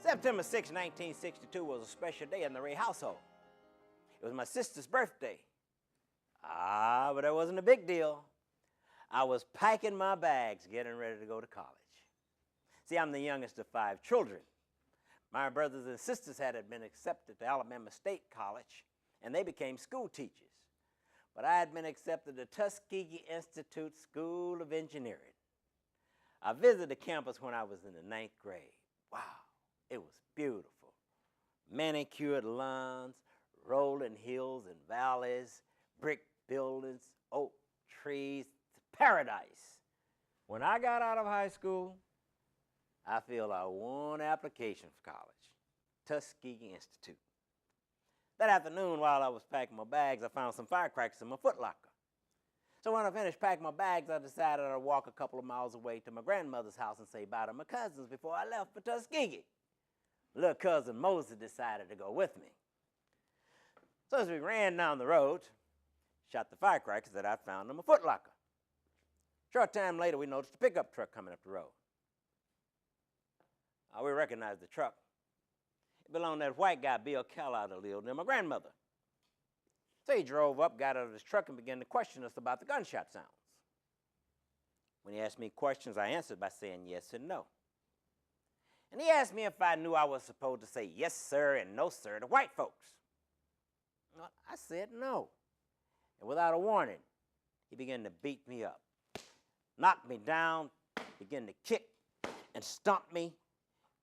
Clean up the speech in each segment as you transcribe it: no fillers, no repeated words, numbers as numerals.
September 6, 1962 was a special day in the Ray household. It was my sister's birthday. But that wasn't a big deal. I was packing my bags, getting ready to go to college. See, I'm the youngest of 5 children. My brothers and sisters had been accepted to Alabama State College, and they became school teachers. But I had been accepted to Tuskegee Institute School of Engineering. I visited the campus when I was in the 9th grade. Wow, it was beautiful. Manicured lawns, rolling hills and valleys, brick buildings, oak trees, paradise. When I got out of high school, I filled out one application for college, Tuskegee Institute. That afternoon, while I was packing my bags, I found some firecrackers in my footlocker. So when I finished packing my bags, I decided I'd walk a couple of miles away to my grandmother's house and say bye to my cousins before I left for Tuskegee. Little cousin Moses decided to go with me. So as we ran down the road, shot the firecrackers that I found in my footlocker. Short time later, we noticed a pickup truck coming up the road. We recognized the truck. It belonged to that white guy, Bill Kellogg, that lived near my grandmother. So he drove up, got out of his truck, and began to question us about the gunshot sounds. When he asked me questions, I answered by saying yes and no. And he asked me if I knew I was supposed to say yes, sir, and no, sir, to white folks. Well, I said no. And without a warning, he began to beat me up, knocked me down, began to kick and stomp me.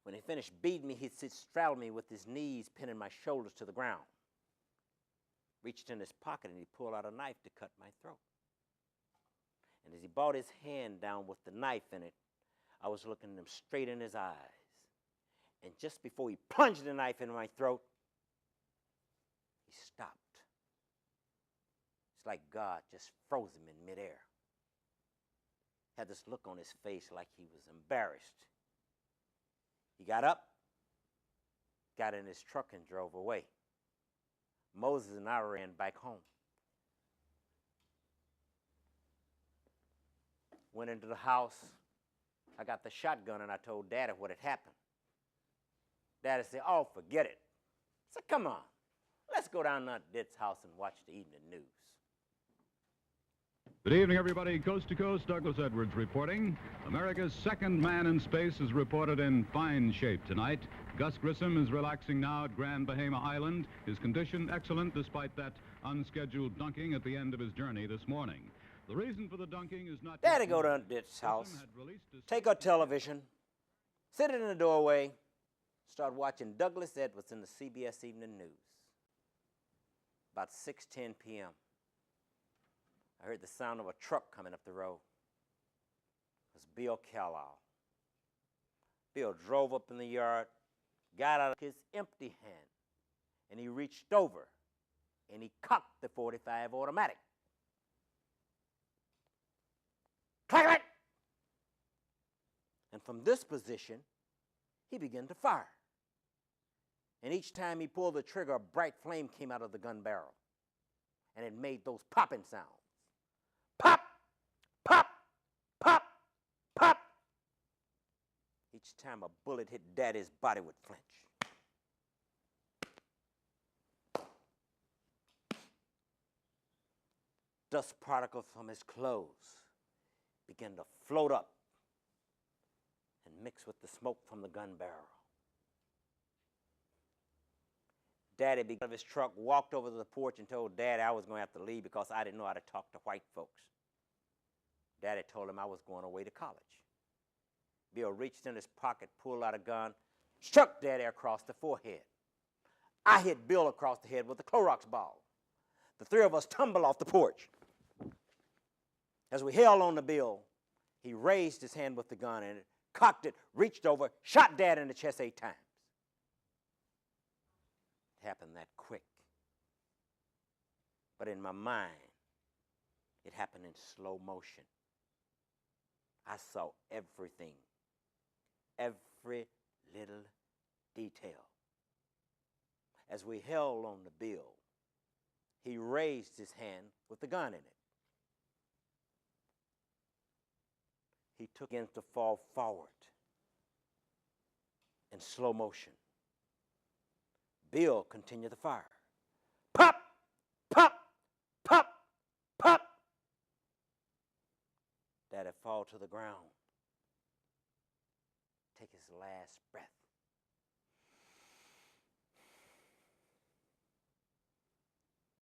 When he finished beating me, he'd straddle me with his knees, pinning my shoulders to the ground. Reached in his pocket and he pulled out a knife to cut my throat. And as he brought his hand down with the knife in it, I was looking him straight in his eyes. And just before he plunged the knife into my throat, he stopped. It's like God just froze him in midair. Had this look on his face like he was embarrassed. He got up, got in his truck, and drove away. Moses and I ran back home. Went into the house. I got the shotgun, and I told Daddy what had happened. Daddy said, "Oh, forget it." I said, "Come on, let's go down to Dick's house and watch the evening news." Good evening, everybody. Coast to coast, Douglas Edwards reporting. America's second man in space is reported in fine shape tonight. Gus Grissom is relaxing now at Grand Bahama Island. His condition excellent despite that unscheduled dunking at the end of his journey this morning. The reason for the dunking is not... Daddy go down to Dick's house, take our television, sit it in the doorway, start watching Douglas Edwards in the CBS Evening News. About 6:10 p.m. I heard the sound of a truck coming up the road. It was Bill Kellogg. Bill drove up in the yard, got out his empty hand, and he reached over and he cocked the .45 automatic. Clack, clack! And from this position, he began to fire. And each time he pulled the trigger, a bright flame came out of the gun barrel, and it made those popping sounds. Pop, pop, pop, pop. Each time a bullet hit Daddy's body would flinch. Dust particles from his clothes began to float up and mix with the smoke from the gun barrel. Daddy got out of his truck, walked over to the porch, and told Daddy I was going to have to leave because I didn't know how to talk to white folks. Daddy told him I was going away to college. Bill reached in his pocket, pulled out a gun, struck Daddy across the forehead. I hit Bill across the head with a Clorox ball. The three of us tumbled off the porch. As we held on to Bill, he raised his hand with the gun and cocked it, reached over, shot Dad in the chest 8 times. It happened that quick. But in my mind, it happened in slow motion. I saw everything, every little detail. As we held on to Bill, he raised his hand with the gun in it. He took him to fall forward. in slow motion. Bill continued the fire. Pop, pop, pop, pop. Daddy fall to the ground. Take his last breath.